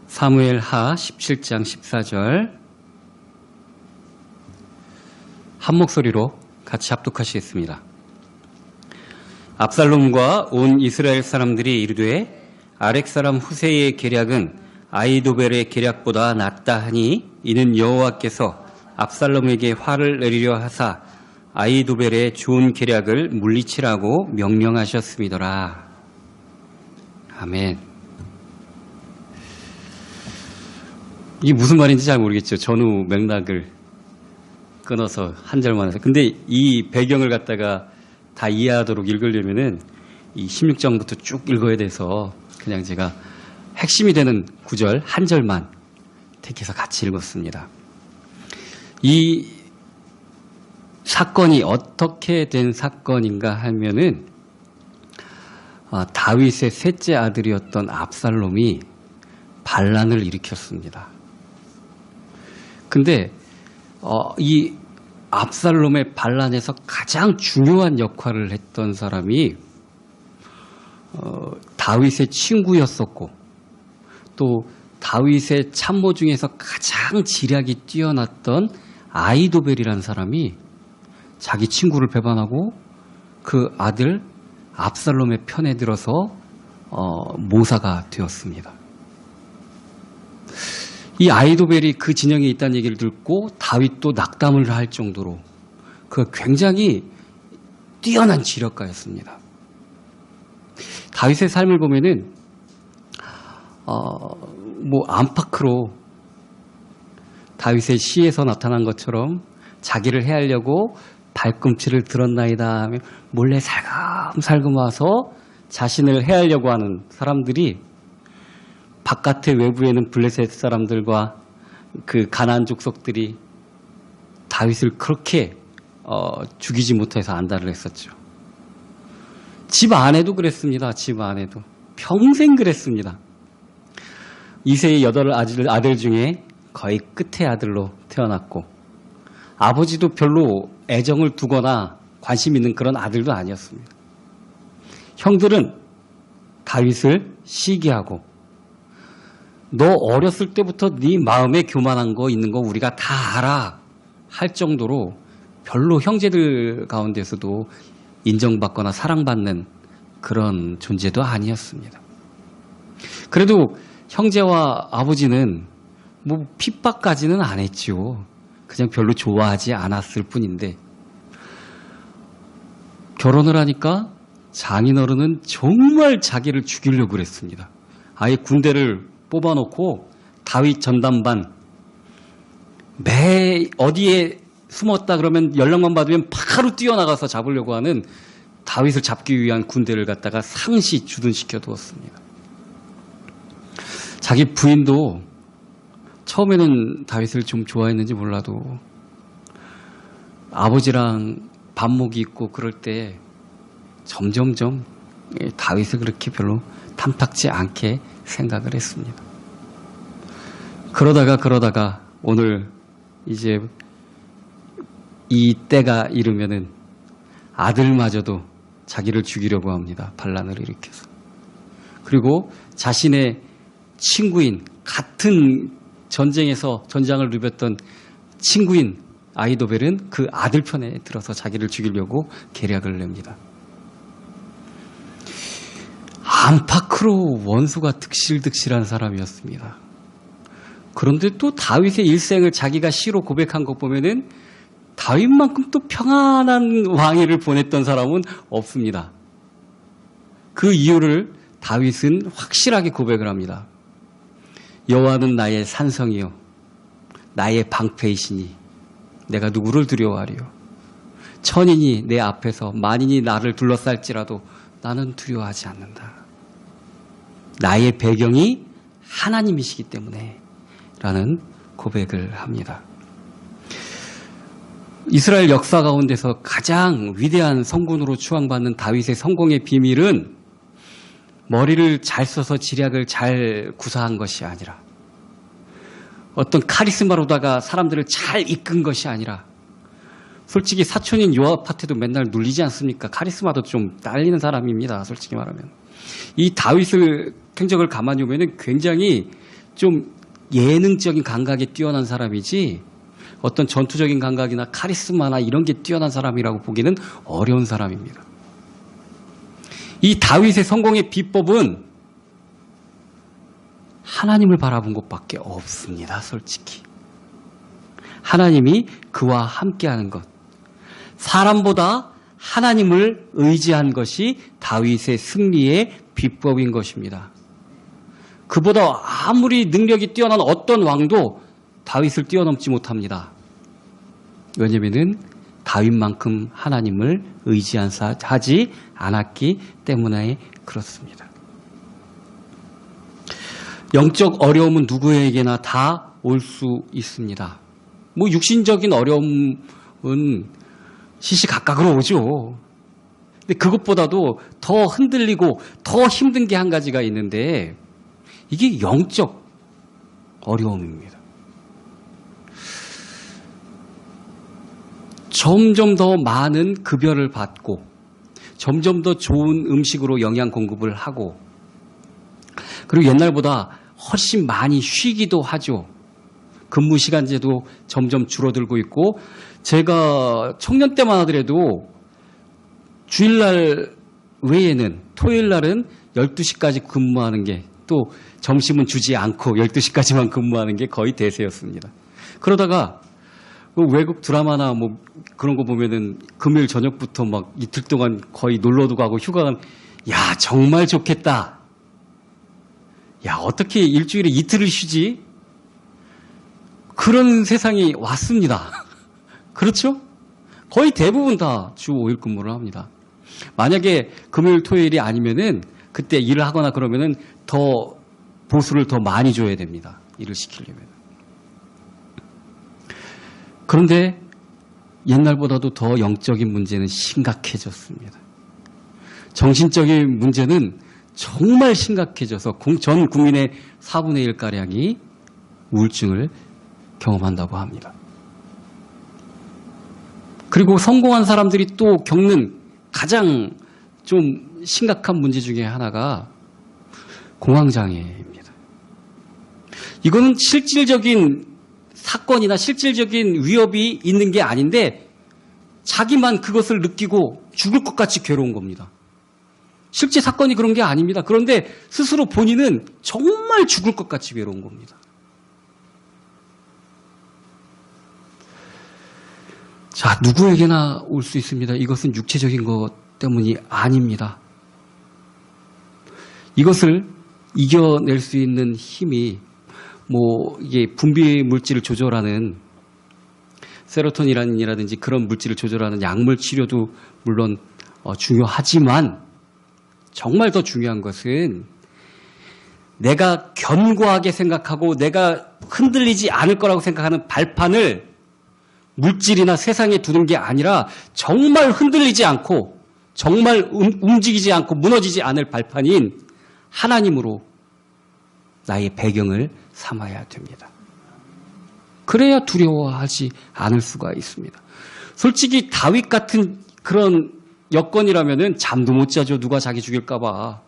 사무엘하 17장 14절 한 목소리로 같이 합독하시겠습니다. 압살롬과 온 이스라엘 사람들이 이르되 아렉 사람 후세이의 계략은 아히도벨의 계략보다 낫다 하니 이는 여호와께서 압살롬에게 화를 내리려 하사 아히도벨의 좋은 계략을 물리치라고 명령하셨음이더라. 아멘. 이게 무슨 말인지 잘 모르겠죠. 전후 맥락을 끊어서 한 절만 해서. 근데 이 배경을 갖다가 다 이해하도록 읽으려면은 이 16장부터 쭉 읽어야 돼서 그냥 제가 핵심이 되는 구절 한 절만 택해서 같이 읽었습니다. 이 사건이 어떻게 된 사건인가 하면은 다윗의 셋째 아들이었던 압살롬이 반란을 일으켰습니다. 근데 이 압살롬의 반란에서 가장 중요한 역할을 했던 사람이 다윗의 친구였었고 또 다윗의 참모 중에서 가장 지략이 뛰어났던 아히도벨이라는 사람이 자기 친구를 배반하고 그 아들 압살롬의 편에 들어서 모사가 되었습니다. 이 아히도벨이 그 진영에 있다는 얘기를 듣고 다윗도 낙담을 할 정도로 그 굉장히 뛰어난 지력가였습니다. 다윗의 삶을 보면은 안팎으로 다윗의 시에서 나타난 것처럼 자기를 해하려고 발꿈치를 들었나이다 하며 몰래 살금살금 와서 자신을 해하려고 하는 사람들이 바깥의 외부에는 블레셋 사람들과 그 가나안 족속들이 다윗을 그렇게 죽이지 못해서 안달을 했었죠. 집 안에도 그랬습니다. 집 안에도 평생 그랬습니다. 이세의 8 아들 중에 거의 끝의 아들로 태어났고 아버지도 별로 애정을 두거나 관심 있는 그런 아들도 아니었습니다. 형들은 다윗을 시기하고 너 어렸을 때부터 네 마음에 교만한 거 있는 거 우리가 다 알아 할 정도로 별로 형제들 가운데서도 인정받거나 사랑받는 그런 존재도 아니었습니다. 그래도 형제와 아버지는 핍박까지는 안 했죠. 그냥 별로 좋아하지 않았을 뿐인데 결혼을 하니까 장인어른은 정말 자기를 죽이려고 그랬습니다. 아예 군대를 뽑아놓고 다윗 전담반 매 어디에 숨었다 그러면 연락만 받으면 바로 뛰어나가서 잡으려고 하는 다윗을 잡기 위한 군대를 갖다가 상시 주둔시켜 두었습니다. 자기 부인도 처음에는 다윗을 좀 좋아했는지 몰라도 아버지랑 반목이 있고 그럴 때 점점점 다윗을 그렇게 별로 탐탁지 않게 생각을 했습니다. 그러다가 오늘 이제 이 때가 이르면은 아들마저도 자기를 죽이려고 합니다. 반란을 일으켜서. 그리고 자신의 친구인 같은 전쟁에서 전장을 누볐던 친구인 아히도벨은 그 아들 편에 들어서 자기를 죽이려고 계략을 냅니다. 안팎으로 원수가 득실득실한 사람이었습니다. 그런데 또 다윗의 일생을 자기가 시로 고백한 것 보면은 다윗만큼 또 평안한 왕위를 보냈던 사람은 없습니다. 그 이유를 다윗은 확실하게 고백을 합니다. 여호와는 나의 산성이요 나의 방패이시니 내가 누구를 두려워하리요. 천인이 내 앞에서 만인이 나를 둘러쌀지라도 나는 두려워하지 않는다. 나의 배경이 하나님이시기 때문에 라는 고백을 합니다. 이스라엘 역사 가운데서 가장 위대한 성군으로 추앙받는 다윗의 성공의 비밀은 머리를 잘 써서 지략을 잘 구사한 것이 아니라 어떤 카리스마로다가 사람들을 잘 이끈 것이 아니라 솔직히 사촌인 요압한테도 맨날 눌리지 않습니까? 카리스마도 좀 딸리는 사람입니다. 솔직히 말하면. 이 다윗을 행적을 가만히 보면 굉장히 좀 예능적인 감각에 뛰어난 사람이지 어떤 전투적인 감각이나 카리스마나 이런 게 뛰어난 사람이라고 보기는 어려운 사람입니다. 이 다윗의 성공의 비법은 하나님을 바라본 것밖에 없습니다. 솔직히. 하나님이 그와 함께하는 것. 사람보다 하나님을 의지한 것이 다윗의 승리의 비법인 것입니다. 그보다 아무리 능력이 뛰어난 어떤 왕도 다윗을 뛰어넘지 못합니다. 왜냐하면 다윗만큼 하나님을 의지하지 않았기 때문에 그렇습니다. 영적 어려움은 누구에게나 다 올 수 있습니다. 뭐 육신적인 어려움은 시시각각으로 오죠. 근데 그것보다도 더 흔들리고 더 힘든 게 한 가지가 있는데 이게 영적 어려움입니다. 점점 더 많은 급여를 받고 점점 더 좋은 음식으로 영양 공급을 하고 그리고 옛날보다 훨씬 많이 쉬기도 하죠. 근무 시간제도 점점 줄어들고 있고 제가 청년 때만 하더라도 주일날 외에는 토요일 날은 12시까지 근무하는 게 또 점심은 주지 않고 12시까지만 근무하는 게 거의 대세였습니다. 그러다가 외국 드라마나 뭐 그런 거 보면은 금요일 저녁부터 막 이틀 동안 거의 놀러도 가고 휴가 가면 야 정말 좋겠다. 야 어떻게 일주일에 이틀을 쉬지? 그런 세상이 왔습니다. 그렇죠? 거의 대부분 다 주 5일 근무를 합니다. 만약에 금요일 토요일이 아니면은 그때 일을 하거나 그러면은 더 보수를 더 많이 줘야 됩니다. 일을 시키려면. 그런데 옛날보다도 더 영적인 문제는 심각해졌습니다. 정신적인 문제는 정말 심각해져서 전 국민의 4분의 1가량이 우울증을 경험한다고 합니다. 그리고 성공한 사람들이 또 겪는 가장 좀 심각한 문제 중에 하나가 공황장애입니다. 이거는 실질적인 사건이나 실질적인 위협이 있는 게 아닌데 자기만 그것을 느끼고 죽을 것 같이 괴로운 겁니다. 실제 사건이 그런 게 아닙니다. 그런데 스스로 본인은 정말 죽을 것 같이 괴로운 겁니다. 자, 누구에게나 올 수 있습니다. 이것은 육체적인 것 때문이 아닙니다. 이것을 이겨낼 수 있는 힘이 이게 분비 물질을 조절하는 세로토닌이라든지 그런 물질을 조절하는 약물 치료도 물론 중요하지만 정말 더 중요한 것은 내가 견고하게 생각하고 내가 흔들리지 않을 거라고 생각하는 발판을 물질이나 세상에 두는 게 아니라 정말 흔들리지 않고 정말 움직이지 않고 무너지지 않을 발판인 하나님으로 나의 배경을 삼아야 됩니다. 그래야 두려워하지 않을 수가 있습니다. 솔직히 다윗 같은 그런 여건이라면은 잠도 못 자죠. 누가 자기 죽일까 봐.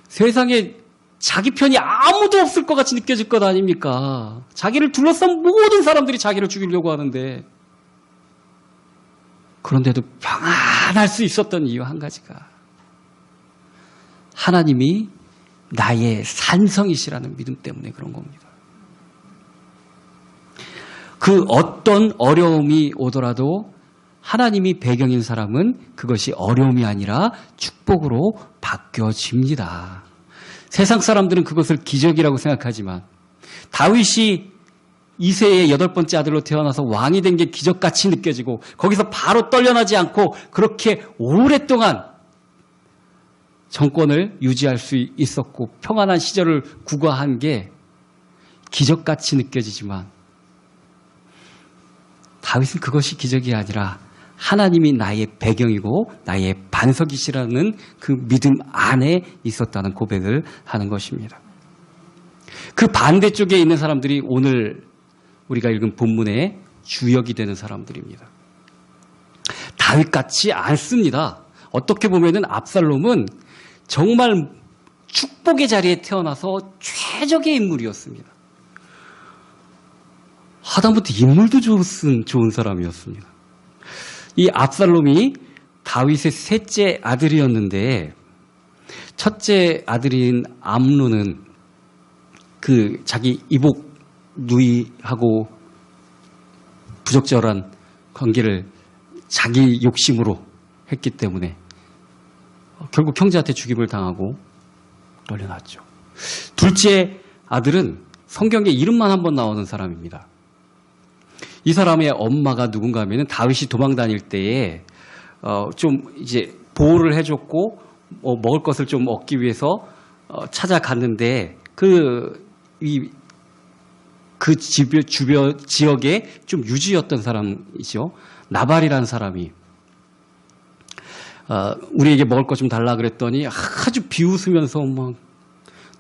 세상에 자기 편이 아무도 없을 것 같이 느껴질 것 아닙니까? 자기를 둘러싼 모든 사람들이 자기를 죽이려고 하는데 그런데도 평안할 수 있었던 이유 한 가지가 하나님이 나의 산성이시라는 믿음 때문에 그런 겁니다. 그 어떤 어려움이 오더라도 하나님이 배경인 사람은 그것이 어려움이 아니라 축복으로 바뀌어집니다. 세상 사람들은 그것을 기적이라고 생각하지만 다윗이 이새의 8번째 아들로 태어나서 왕이 된 게 기적같이 느껴지고 거기서 바로 떨려나지 않고 그렇게 오랫동안 정권을 유지할 수 있었고 평안한 시절을 구가한 게 기적같이 느껴지지만 다윗은 그것이 기적이 아니라 하나님이 나의 배경이고 나의 반석이시라는 그 믿음 안에 있었다는 고백을 하는 것입니다. 그 반대쪽에 있는 사람들이 오늘 우리가 읽은 본문의 주역이 되는 사람들입니다. 다윗 같지 않습니다. 어떻게 보면은 압살롬은 정말 축복의 자리에 태어나서 최적의 인물이었습니다. 하다못해 인물도 좋은 사람이었습니다. 이 압살롬이 다윗의 셋째 아들이었는데 첫째 아들인 암논은 그 자기 이복 누이하고 부적절한 관계를 자기 욕심으로 했기 때문에 결국 형제한테 죽임을 당하고 널려났죠. 둘째 아들은 성경에 이름만 한 번 나오는 사람입니다. 이 사람의 엄마가 누군가 하면은 다윗이 도망 다닐 때에 좀 이제 보호를 해줬고 먹을 것을 좀 얻기 위해서 찾아갔는데 그 주변 지역에 좀 유지였던 사람이죠. 나발이라는 사람이 우리에게 먹을 것 좀 달라 그랬더니 아주 비웃으면서 막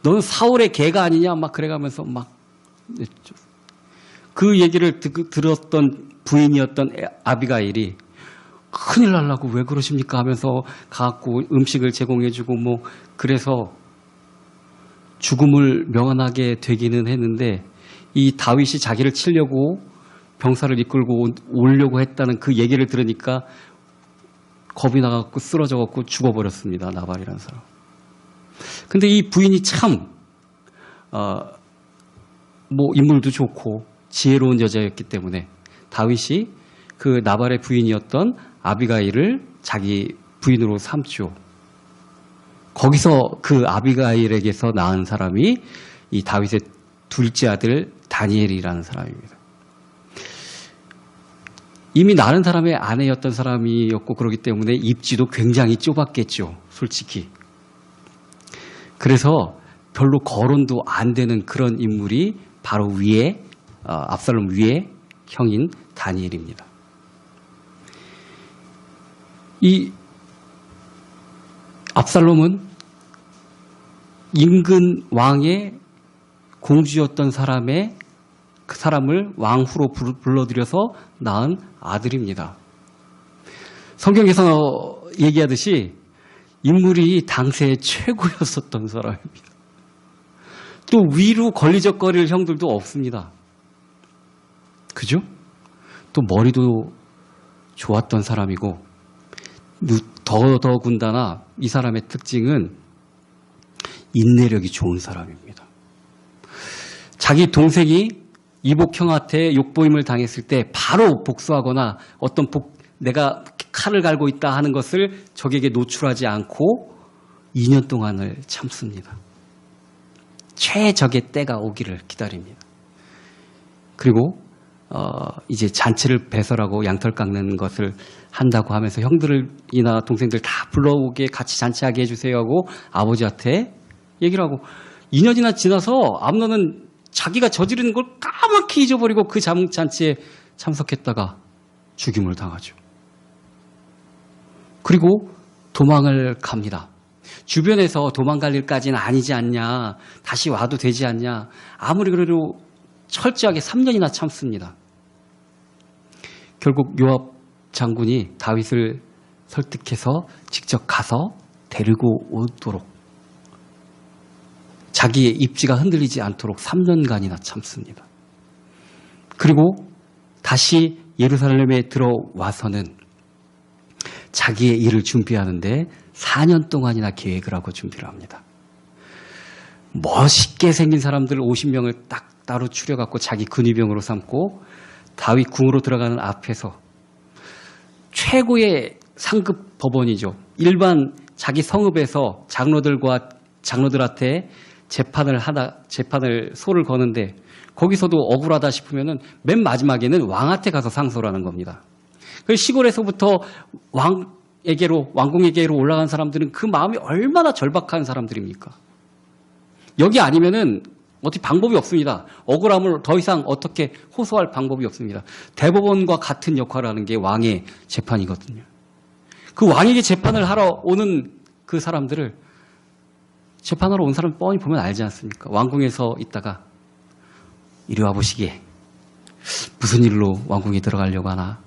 너는 사울의 개가 아니냐 막 그래가면서 막 그 얘기를 들었던 부인이었던 아비가일이 큰일 날라고 왜 그러십니까 하면서 가갖고 음식을 제공해주고 뭐 그래서 죽음을 명하게 되기는 했는데 이 다윗이 자기를 치려고 병사를 이끌고 오려고 했다는 그 얘기를 들으니까 겁이 나갖고 쓰러져갖고 죽어버렸습니다. 나발이라는 사람. 근데 이 부인이 참 인물도 좋고 지혜로운 여자였기 때문에 다윗이 그 나발의 부인이었던 아비가일을 자기 부인으로 삼죠. 거기서 그 아비가일에게서 낳은 사람이 이 다윗의 둘째 아들 다니엘이라는 사람입니다. 이미 낳은 사람의 아내였던 사람이었고 그렇기 때문에 입지도 굉장히 좁았겠죠. 솔직히. 그래서 별로 거론도 안 되는 그런 인물이 바로 위에 압살롬 위에 형인 다니엘입니다. 이 압살롬은 인근 왕의 공주였던 그 사람을 왕후로 불러들여서 낳은 아들입니다. 성경에서 얘기하듯이 인물이 당시에 최고였었던 사람입니다. 또 위로 걸리적거릴 형들도 없습니다. 그죠? 또 머리도 좋았던 사람이고 더군다나 이 사람의 특징은 인내력이 좋은 사람입니다. 자기 동생이 이복 형한테 욕보임을 당했을 때 바로 복수하거나 내가 칼을 갈고 있다 하는 것을 적에게 노출하지 않고 2년 동안을 참습니다. 최적의 때가 오기를 기다립니다. 그리고 이제 잔치를 배설하고 양털 깎는 것을 한다고 하면서 형들이나 동생들 다 불러오게 같이 잔치하게 해주세요 하고 아버지한테 얘기를 하고 2년이나 지나서 암논은 자기가 저지른 걸 까맣게 잊어버리고 그 잔치에 참석했다가 죽임을 당하죠. 그리고 도망을 갑니다. 주변에서 도망갈 일까지는 아니지 않냐, 다시 와도 되지 않냐, 아무리 그래도 철저하게 3년이나 참습니다. 결국 요압 장군이 다윗을 설득해서 직접 가서 데리고 오도록 자기의 입지가 흔들리지 않도록 3년간이나 참습니다. 그리고 다시 예루살렘에 들어와서는 자기의 일을 준비하는데 4년 동안이나 계획을 하고 준비를 합니다. 멋있게 생긴 사람들 50명을 딱 따로 추려갖고 자기 근위병으로 삼고 다윗 궁으로 들어가는 앞에서 최고의 상급 법원이죠. 일반 자기 성읍에서 장로들한테 재판을 소를 거는데 거기서도 억울하다 싶으면은 맨 마지막에는 왕한테 가서 상소를 하는 겁니다. 그 시골에서부터 왕궁에게로 올라간 사람들은 그 마음이 얼마나 절박한 사람들입니까? 여기 아니면은 어떻게 방법이 없습니다. 억울함을 더 이상 어떻게 호소할 방법이 없습니다. 대법원과 같은 역할을 하는 게 왕의 재판이거든요. 그 왕에게 재판을 하러 오는 그 사람들을 재판하러 온 사람 뻔히 보면 알지 않습니까? 왕궁에서 있다가 이리 와보시게. 무슨 일로 왕궁에 들어가려고 하나?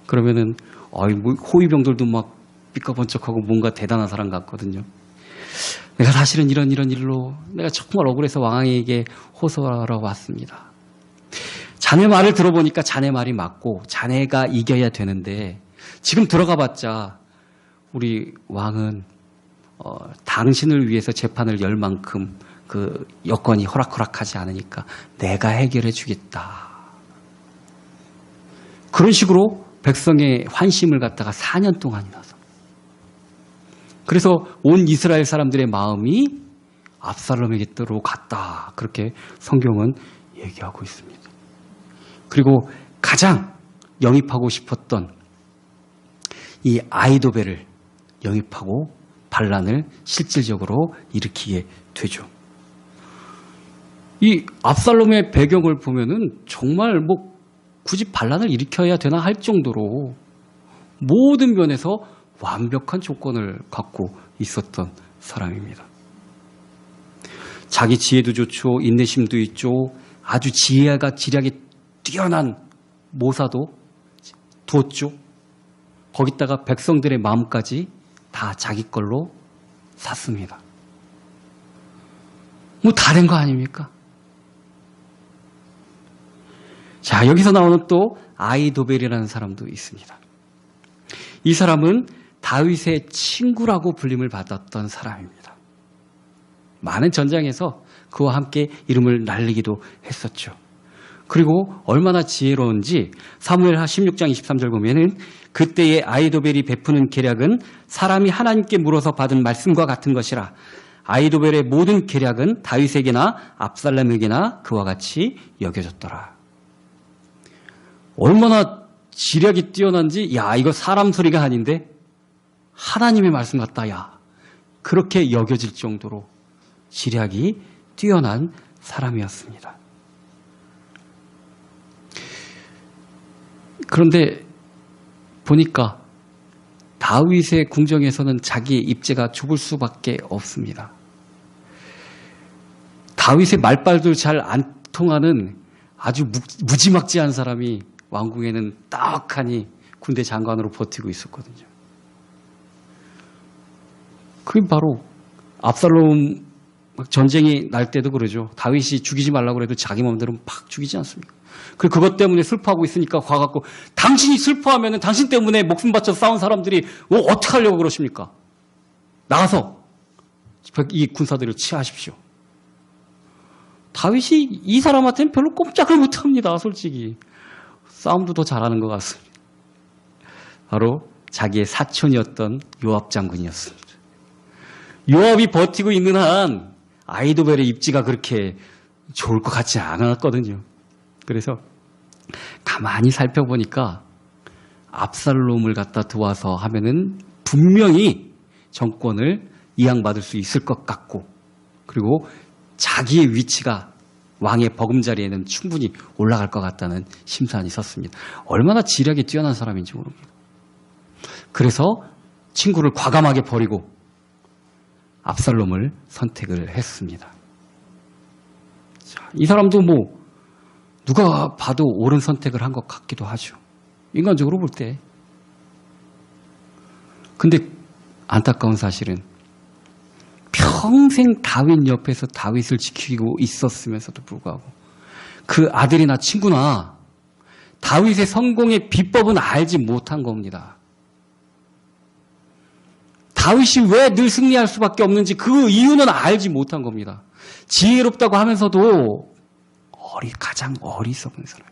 그러면은 호위병들도 막 삐까번쩍하고 뭔가 대단한 사람 같거든요. 내가 사실은 이런 일로 내가 정말 억울해서 왕에게 호소하러 왔습니다. 자네 말을 들어보니까 자네 말이 맞고 자네가 이겨야 되는데 지금 들어가봤자 우리 왕은 당신을 위해서 재판을 열 만큼 그 여건이 허락하지 않으니까 내가 해결해 주겠다. 그런 식으로 백성의 환심을 갖다가 4년 동안이나 서 그래서 온 이스라엘 사람들의 마음이 압살롬에게로 갔다. 그렇게 성경은 얘기하고 있습니다. 그리고 가장 영입하고 싶었던 이 아히도벨을 영입하고 반란을 실질적으로 일으키게 되죠. 이 압살롬의 배경을 보면은 정말 굳이 반란을 일으켜야 되나 할 정도로 모든 면에서 완벽한 조건을 갖고 있었던 사람입니다. 자기 지혜도 좋죠. 인내심도 있죠. 아주 지혜가 지략이 뛰어난 모사도 두었죠. 거기다가 백성들의 마음까지 다 자기 걸로 샀습니다. 다 된 거 아닙니까? 자, 여기서 나오는 또 아히도벨이라는 사람도 있습니다. 이 사람은 다윗의 친구라고 불림을 받았던 사람입니다. 많은 전장에서 그와 함께 이름을 날리기도 했었죠. 그리고 얼마나 지혜로운지 사무엘하 16장 23절 보면은 그때의 아히도벨이 베푸는 계략은 사람이 하나님께 물어서 받은 말씀과 같은 것이라. 아히도벨의 모든 계략은 다윗에게나 압살롬에게나 그와 같이 여겨졌더라. 얼마나 지략이 뛰어난지, 야, 이거 사람 소리가 아닌데 하나님의 말씀 같다, 야. 그렇게 여겨질 정도로 지략이 뛰어난 사람이었습니다. 그런데 보니까 다윗의 궁정에서는 자기의 입지가 좁을 수밖에 없습니다. 다윗의 말빨도 잘 안 통하는 아주 무지막지한 사람이 왕궁에는 딱하니 군대 장관으로 버티고 있었거든요. 그게 바로 압살롬 전쟁이 날 때도 그러죠. 다윗이 죽이지 말라고 해도 자기 마음대로 막 죽이지 않습니까? 그것 때문에 슬퍼하고 있으니까 가갖고 당신이 슬퍼하면 당신 때문에 목숨 바쳐 싸운 사람들이 어떻게 하려고 그러십니까? 나가서 이 군사들을 치하십시오. 다윗이 이 사람한테는 별로 꼼짝을 못합니다. 솔직히. 싸움도 더 잘하는 것 같습니다. 바로 자기의 사촌이었던 요압 장군이었습니다. 요압이 버티고 있는 한 아히도벨의 입지가 그렇게 좋을 것 같지 않았거든요. 그래서 가만히 살펴보니까 압살롬을 갖다 도와서 하면은 분명히 정권을 이양받을 수 있을 것 같고, 그리고 자기의 위치가 왕의 버금자리에는 충분히 올라갈 것 같다는 심산이 섰습니다. 얼마나 지략이 뛰어난 사람인지 모릅니다. 그래서 친구를 과감하게 버리고 압살롬을 선택을 했습니다. 자, 이 사람도 누가 봐도 옳은 선택을 한 것 같기도 하죠. 인간적으로 볼 때. 근데 안타까운 사실은 평생 다윗 옆에서 다윗을 지키고 있었으면서도 불구하고 그 아들이나 친구나 다윗의 성공의 비법은 알지 못한 겁니다. 다윗이 왜 늘 승리할 수밖에 없는지 그 이유는 알지 못한 겁니다. 지혜롭다고 하면서도 가장 어리석은 사람.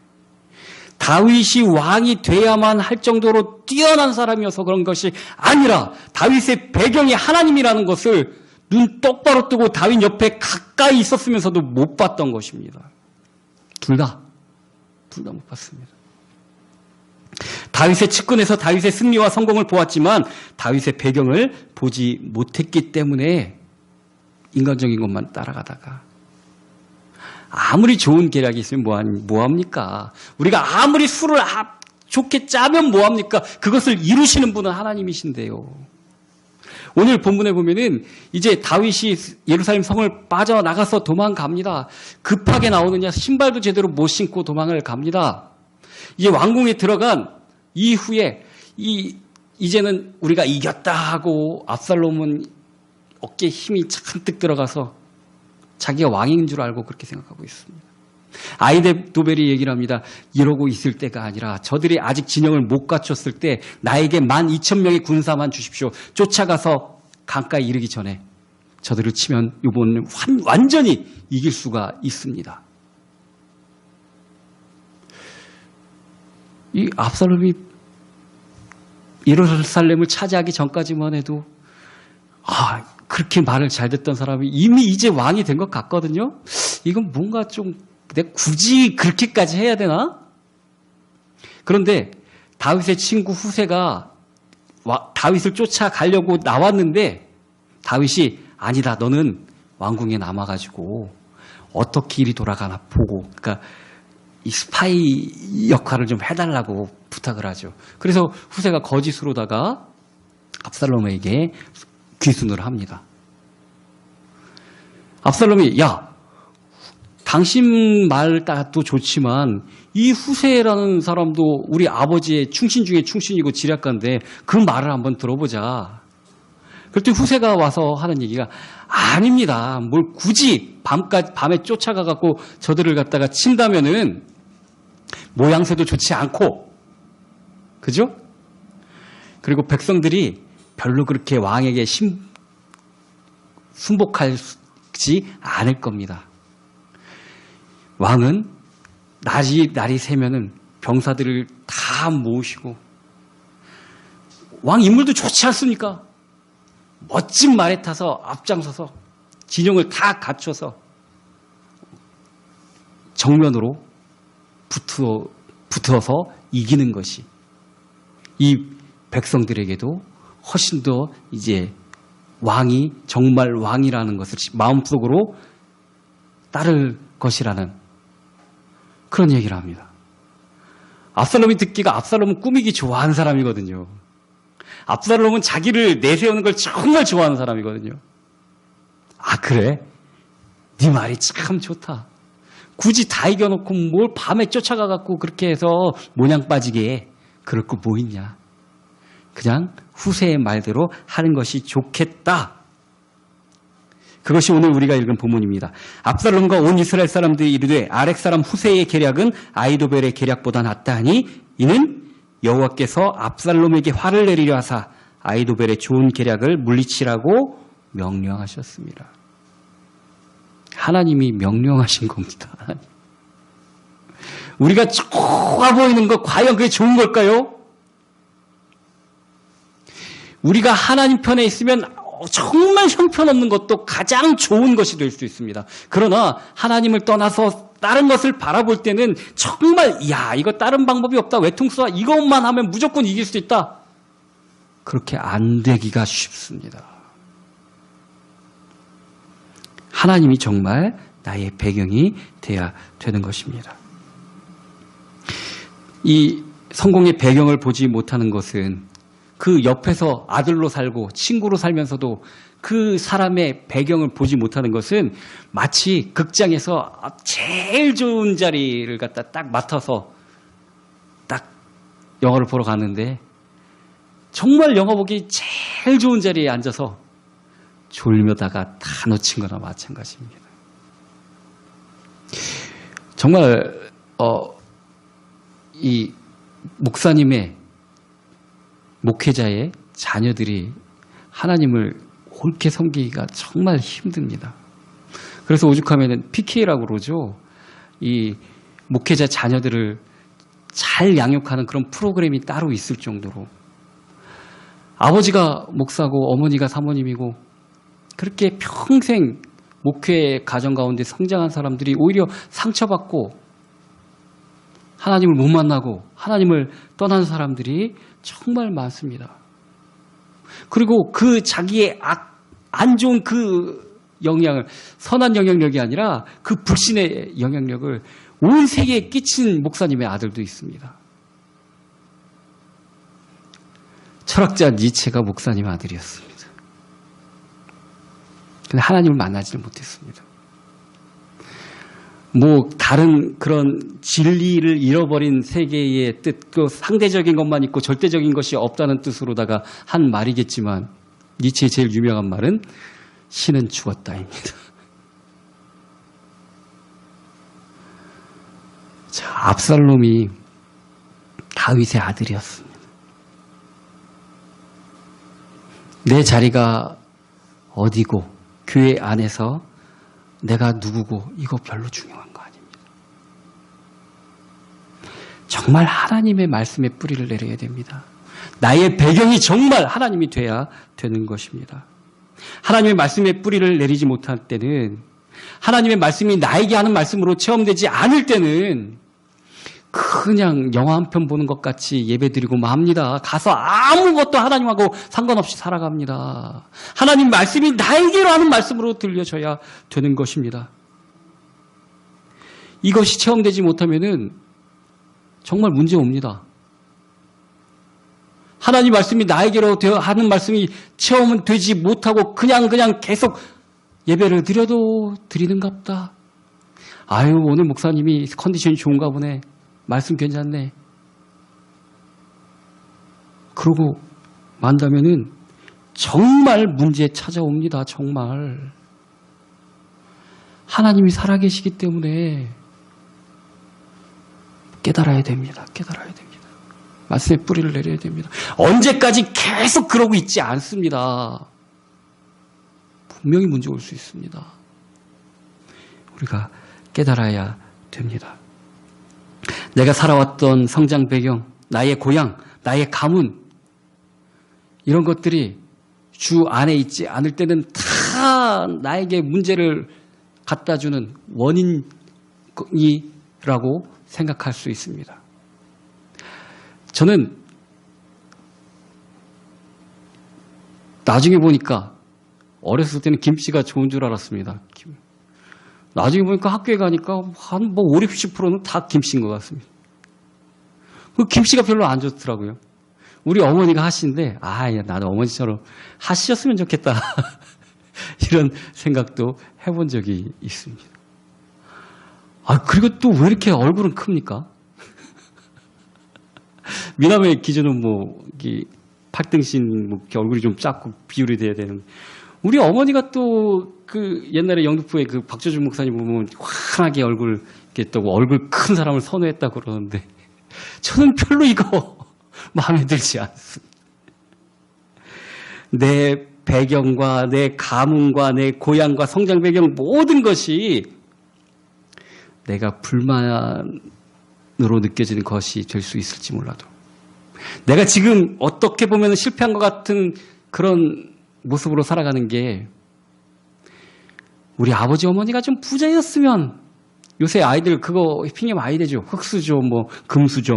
다윗이 왕이 돼야만 할 정도로 뛰어난 사람이어서 그런 것이 아니라 다윗의 배경이 하나님이라는 것을 눈 똑바로 뜨고 다윗 옆에 가까이 있었으면서도 못 봤던 것입니다. 둘 다 못 봤습니다. 다윗의 측근에서 다윗의 승리와 성공을 보았지만 다윗의 배경을 보지 못했기 때문에 인간적인 것만 따라가다가 아무리 좋은 계략이 있으면 뭐합니까? 우리가 아무리 술을 좋게 짜면 뭐합니까? 그것을 이루시는 분은 하나님이신데요. 오늘 본문에 보면은 이제 다윗이 예루살렘 성을 빠져나가서 도망갑니다. 급하게 나오느냐, 신발도 제대로 못 신고 도망을 갑니다. 이제 왕궁에 들어간 이후에 이제는 우리가 이겼다 하고 압살롬은 어깨에 힘이 잔뜩 들어가서 자기가 왕인 줄 알고 그렇게 생각하고 있습니다. 아이도벨이 얘기를 합니다. 이러고 있을 때가 아니라 저들이 아직 진영을 못 갖췄을 때 나에게 12,000명의 군사만 주십시오. 쫓아가서 강가에 이르기 전에 저들을 치면 이번에 완전히 이길 수가 있습니다. 이 압살롬이 예루살렘을 차지하기 전까지만 해도 그렇게 말을 잘 듣던 사람이 이미 이제 왕이 된 것 같거든요. 이건 뭔가 좀 내가 굳이 그렇게까지 해야 되나? 그런데 다윗의 친구 후세가 다윗을 쫓아가려고 나왔는데 다윗이 아니다. 너는 왕궁에 남아가지고 어떻게 일이 돌아가나 보고 그러니까 이 스파이 역할을 좀 해달라고 부탁을 하죠. 그래서 후세가 거짓으로다가 압살롬에게 귀순을 합니다. 압살롬이 당신 말도 좋지만 이 후세라는 사람도 우리 아버지의 충신 중에 충신이고 지략가인데 그 말을 한번 들어보자. 그때 후세가 와서 하는 얘기가 아닙니다. 뭘 굳이 밤에 쫓아가갖고 저들을 갖다가 친다면은 모양새도 좋지 않고 그죠? 그리고 백성들이 별로 그렇게 왕에게 순복하지 않을 겁니다. 왕은 날이 새면은 병사들을 다 모으시고 왕 인물도 좋지 않습니까? 멋진 말에 타서 앞장서서 진영을 다 갖춰서 정면으로 붙어서 이기는 것이 이 백성들에게도 훨씬 더 이제 왕이 정말 왕이라는 것을 마음속으로 따를 것이라는 그런 얘기를 합니다. 압살롬이 듣기가 압살롬은 꾸미기 좋아하는 사람이거든요. 압살롬은 자기를 내세우는 걸 정말 좋아하는 사람이거든요. 그래? 네 말이 참 좋다. 굳이 다 이겨놓고 뭘 밤에 쫓아가갖고 그렇게 해서 모냥 빠지게 그럴 거 뭐 있냐. 그냥 후세의 말대로 하는 것이 좋겠다. 그것이 오늘 우리가 읽은 본문입니다. 압살롬과 온 이스라엘 사람들이 이르되 아렉 사람 후세의 계략은 아히도벨의 계략보다 낫다 하니 이는 여호와께서 압살롬에게 화를 내리려 하사 아히도벨의 좋은 계략을 물리치라고 명령하셨습니다. 하나님이 명령하신 겁니다. 우리가 좋아 보이는 것 과연 그게 좋은 걸까요? 우리가 하나님 편에 있으면 정말 형편없는 것도 가장 좋은 것이 될 수 있습니다. 그러나 하나님을 떠나서 다른 것을 바라볼 때는 정말 이거 다른 방법이 없다. 외통수와 이것만 하면 무조건 이길 수 있다. 그렇게 안 되기가 쉽습니다. 하나님이 정말 나의 배경이 돼야 되는 것입니다. 이 성공의 배경을 보지 못하는 것은 그 옆에서 아들로 살고 친구로 살면서도 그 사람의 배경을 보지 못하는 것은 마치 극장에서 제일 좋은 자리를 갖다 딱 맡아서 딱 영화를 보러 갔는데 정말 영화 보기 제일 좋은 자리에 앉아서 졸며다가 다 놓친 거나 마찬가지입니다. 정말 이 목사님의 목회자의 자녀들이 하나님을 옳게 섬기기가 정말 힘듭니다. 그래서 오죽하면 PK라고 그러죠. 이 목회자 자녀들을 잘 양육하는 그런 프로그램이 따로 있을 정도로 아버지가 목사고 어머니가 사모님이고 그렇게 평생 목회 가정 가운데 성장한 사람들이 오히려 상처받고 하나님을 못 만나고 하나님을 떠난 사람들이 정말 많습니다. 그리고 그 자기의 안 좋은 그 영향을 선한 영향력이 아니라 그 불신의 영향력을 온 세계에 끼친 목사님의 아들도 있습니다. 철학자 니체가 목사님 아들이었습니다. 근데 하나님을 만나지를 못했습니다. 다른 그런 진리를 잃어버린 세계의 뜻, 그 상대적인 것만 있고 절대적인 것이 없다는 뜻으로다가 한 말이겠지만, 니체의 제일 유명한 말은 신은 죽었다입니다. 자, 압살롬이 다윗의 아들이었습니다. 내 자리가 어디고 교회 안에서 내가 누구고 이거 별로 중요한 거 아닙니다. 정말 하나님의 말씀에 뿌리를 내려야 됩니다. 나의 배경이 정말 하나님이 돼야 되는 것입니다. 하나님의 말씀에 뿌리를 내리지 못할 때는, 하나님의 말씀이 나에게 하는 말씀으로 체험되지 않을 때는 그냥 영화 한 편 보는 것 같이 예배드리고 맙니다. 가서 아무것도 하나님하고 상관없이 살아갑니다. 하나님 말씀이 나에게로 하는 말씀으로 들려져야 되는 것입니다. 이것이 체험되지 못하면은 정말 문제 옵니다. 하나님 말씀이 나에게로 하는 말씀이 체험은 되지 못하고 그냥 계속 예배를 드려도 드리는갑다. 아유, 오늘 목사님이 컨디션이 좋은가 보네. 말씀 괜찮네. 그러고 만다면은 정말 문제 찾아옵니다. 정말. 하나님이 살아계시기 때문에 깨달아야 됩니다. 깨달아야 됩니다. 말씀에 뿌리를 내려야 됩니다. 언제까지 계속 그러고 있지 않습니다. 분명히 문제 올 수 있습니다. 우리가 깨달아야 됩니다. 내가 살아왔던 성장 배경, 나의 고향, 나의 가문, 이런 것들이 주 안에 있지 않을 때는 다 나에게 문제를 갖다 주는 원인이라고 생각할 수 있습니다. 저는 나중에 보니까, 어렸을 때는 김씨가 좋은 줄 알았습니다. 나중에 보니까 학교에 가니까 한 5, 60%는 다 김씨인 것 같습니다. 그 김씨가 별로 안 좋더라고요. 우리 어머니가 하시는데, 나도 어머니처럼 하시셨으면 좋겠다. 이런 생각도 해본 적이 있습니다. 그리고 또 왜 이렇게 얼굴은 큽니까? 미남의 기준은 팔등신, 얼굴이 좀 작고 비율이 돼야 되는. 우리 어머니가 또 옛날에 영등포에 박조준 목사님 보면 환하게 얼굴 있겠다고 얼굴 큰 사람을 선호했다고 그러는데, 저는 별로 이거 마음에 들지 않습니다. 내 배경과 내 가문과 내 고향과 성장 배경 모든 것이 내가 불만으로 느껴지는 것이 될 수 있을지 몰라도, 내가 지금 어떻게 보면 실패한 것 같은 그런 모습으로 살아가는 게, 우리 아버지 어머니가 좀 부자였으면, 요새 아이들 그거 핑계 많이 대죠. 흙수저, 금수저,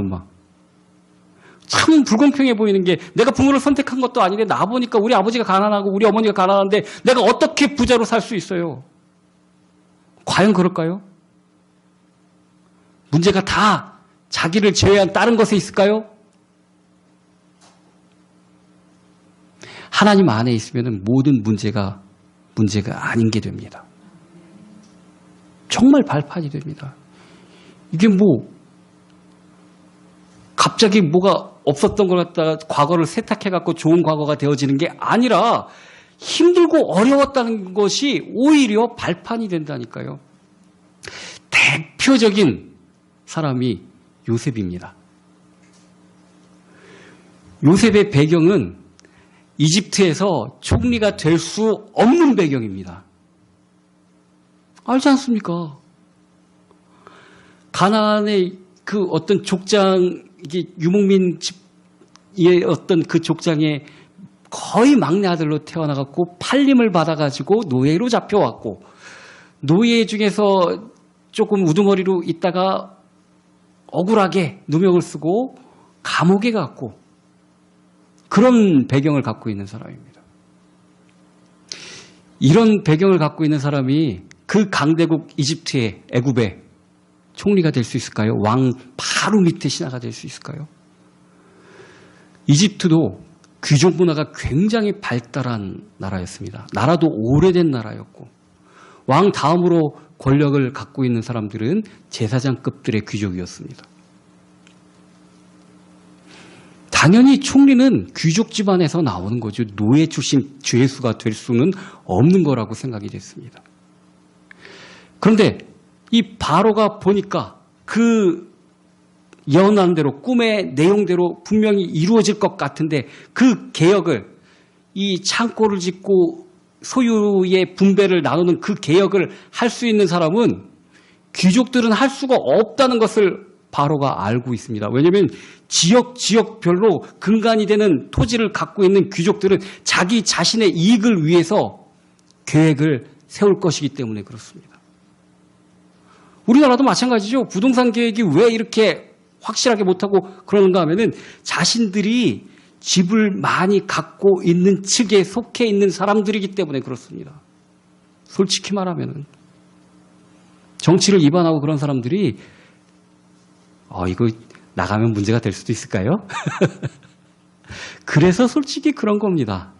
참 불공평해 보이는 게, 내가 부모를 선택한 것도 아닌데 나 보니까 우리 아버지가 가난하고 우리 어머니가 가난한데 내가 어떻게 부자로 살 수 있어요? 과연 그럴까요? 문제가 다 자기를 제외한 다른 것에 있을까요? 하나님 안에 있으면 모든 문제가 아닌 게 됩니다. 정말 발판이 됩니다. 이게 갑자기 뭐가 없었던 걸 갖다가 과거를 세탁해갖고 좋은 과거가 되어지는 게 아니라, 힘들고 어려웠다는 것이 오히려 발판이 된다니까요. 대표적인 사람이 요셉입니다. 요셉의 배경은 이집트에서 총리가 될 수 없는 배경입니다. 알지 않습니까? 가나안의 어떤 족장, 이게 유목민 집의 어떤 그 족장에 거의 막내 아들로 태어나갖고 팔림을 받아가지고 노예로 잡혀왔고, 노예 중에서 조금 우두머리로 있다가 억울하게 누명을 쓰고 감옥에 갔고, 그런 배경을 갖고 있는 사람입니다. 이런 배경을 갖고 있는 사람이 그 강대국 이집트의 애굽의 총리가 될 수 있을까요? 왕 바로 밑에 신하가 될 수 있을까요? 이집트도 귀족 문화가 굉장히 발달한 나라였습니다. 나라도 오래된 나라였고, 왕 다음으로 권력을 갖고 있는 사람들은 제사장급들의 귀족이었습니다. 당연히 총리는 귀족 집안에서 나오는 거죠. 노예 출신 죄수가 될 수는 없는 거라고 생각이 됐습니다. 그런데 이 바로가 보니까 그 예언한 대로 꿈의 내용대로 분명히 이루어질 것 같은데 그 개혁을 이 창고를 짓고 소유의 분배를 나누는 그 개혁을 할 수 있는 사람은 귀족들은 할 수가 없다는 것을 바로가 알고 있습니다. 왜냐하면 지역별로 근간이 되는 토지를 갖고 있는 귀족들은 자기 자신의 이익을 위해서 계획을 세울 것이기 때문에 그렇습니다. 우리나라도 마찬가지죠. 부동산 계획이 왜 이렇게 확실하게 못하고 그러는가 하면은 자신들이 집을 많이 갖고 있는 측에 속해 있는 사람들이기 때문에 그렇습니다. 솔직히 말하면은 정치를 위반하고 그런 사람들이 이거 나가면 문제가 될 수도 있을까요? 그래서 솔직히 그런 겁니다.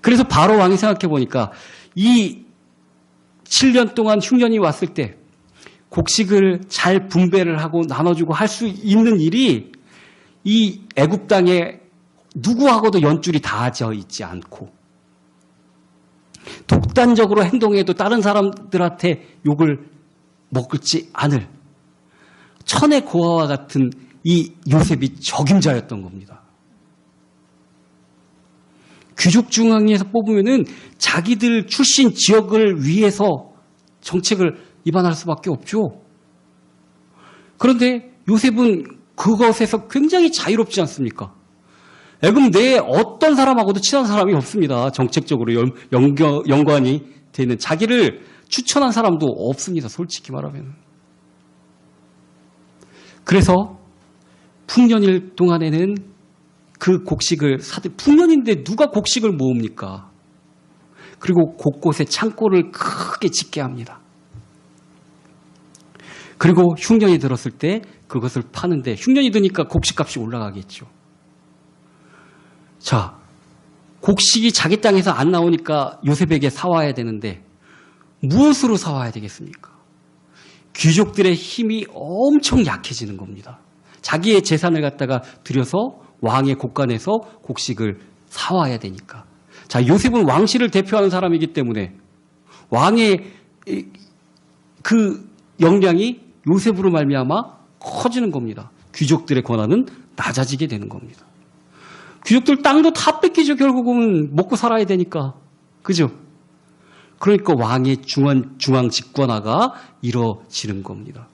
그래서 바로 왕이 생각해 보니까 이 7년 동안 흉년이 왔을 때 곡식을 잘 분배를 하고 나눠주고 할 수 있는 일이 이 애굽 땅에 누구하고도 연줄이 닿아져 있지 않고 독단적으로 행동해도 다른 사람들한테 욕을 먹지 않을 천의 고아와 같은 이 요셉이 적임자였던 겁니다. 귀족 중앙에서 뽑으면은 자기들 출신 지역을 위해서 정책을 입안할 수밖에 없죠. 그런데 요셉은 그것에서 굉장히 자유롭지 않습니까? 애굽 내에 어떤 사람하고도 친한 사람이 없습니다. 정책적으로 연관이 되는 자기를 추천한 사람도 없습니다. 솔직히 말하면. 그래서 풍년일 동안에는 그 곡식을 풍년인데 누가 곡식을 모읍니까? 그리고 곳곳에 창고를 크게 짓게 합니다. 그리고 흉년이 들었을 때 그것을 파는데 흉년이 드니까 곡식값이 올라가겠죠. 자, 곡식이 자기 땅에서 안 나오니까 요셉에게 사와야 되는데 무엇으로 사와야 되겠습니까? 귀족들의 힘이 엄청 약해지는 겁니다. 자기의 재산을 갖다가 들여서 왕의 곳간에서 곡식을 사와야 되니까. 자, 요셉은 왕실을 대표하는 사람이기 때문에 왕의 그 역량이 요셉으로 말미암아 커지는 겁니다. 귀족들의 권한은 낮아지게 되는 겁니다. 귀족들 땅도 다 뺏기죠. 결국은 먹고 살아야 되니까. 그죠? 그러니까 왕의 중앙 집권화가 이루어지는 겁니다.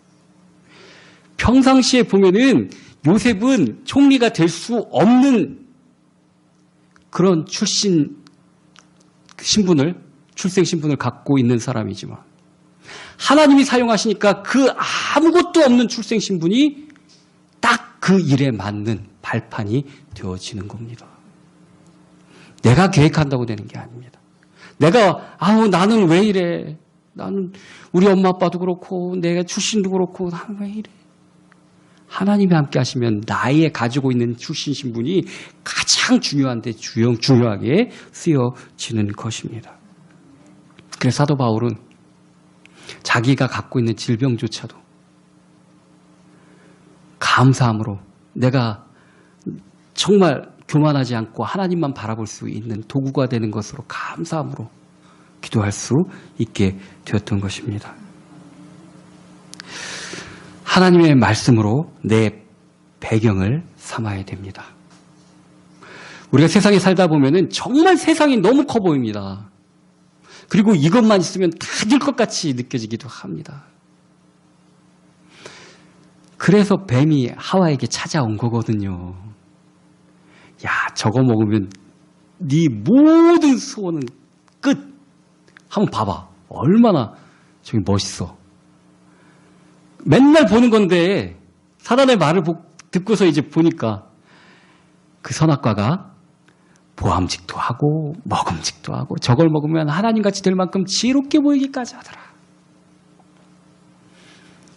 평상시에 보면은 요셉은 총리가 될 수 없는 그런 출생 신분을 갖고 있는 사람이지만 하나님이 사용하시니까 그 아무것도 없는 출생 신분이 딱 그 일에 맞는 발판이 되어지는 겁니다. 내가 계획한다고 되는 게 아닙니다. 내가 나는 왜 이래? 나는 우리 엄마 아빠도 그렇고 내가 출신도 그렇고 나는 왜 이래? 하나님이 함께 하시면 나의 가지고 있는 출신 신분이 가장 중요한데 중요하게 쓰여지는 것입니다. 그래서 사도 바울은 자기가 갖고 있는 질병조차도 감사함으로 내가 정말 교만하지 않고 하나님만 바라볼 수 있는 도구가 되는 것으로 감사함으로 기도할 수 있게 되었던 것입니다. 하나님의 말씀으로 내 배경을 삼아야 됩니다. 우리가 세상에 살다 보면은 정말 세상이 너무 커 보입니다. 그리고 이것만 있으면 다 될 것 같이 느껴지기도 합니다. 그래서 뱀이 하와에게 찾아온 거거든요. 야, 저거 먹으면 네 모든 소원은 끝. 한번 봐봐. 얼마나 저기 멋있어. 맨날 보는 건데 사단의 말을 듣고서 이제 보니까 그 선악과가 보암직도 하고 먹음직도 하고 저걸 먹으면 하나님같이 될 만큼 지혜롭게 보이기까지 하더라.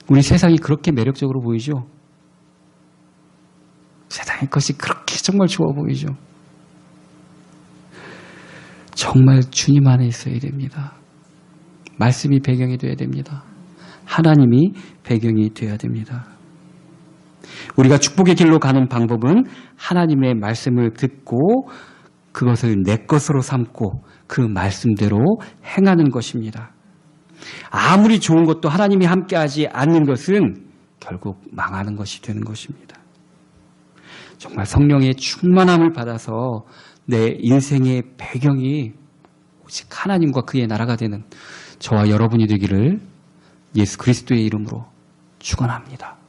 우리 세상이 그렇게 매력적으로 보이죠? 세상의 것이 그렇게 정말 좋아 보이죠? 정말 주님 안에 있어야 됩니다. 말씀이 배경이 되어야 됩니다. 하나님이 배경이 되어야 됩니다. 우리가 축복의 길로 가는 방법은 하나님의 말씀을 듣고 그것을 내 것으로 삼고 그 말씀대로 행하는 것입니다. 아무리 좋은 것도 하나님이 함께하지 않는 것은 결국 망하는 것이 되는 것입니다. 정말 성령의 충만함을 받아서 내 인생의 배경이 오직 하나님과 그의 나라가 되는 저와 여러분이 되기를 예수 그리스도의 이름으로 축원합니다.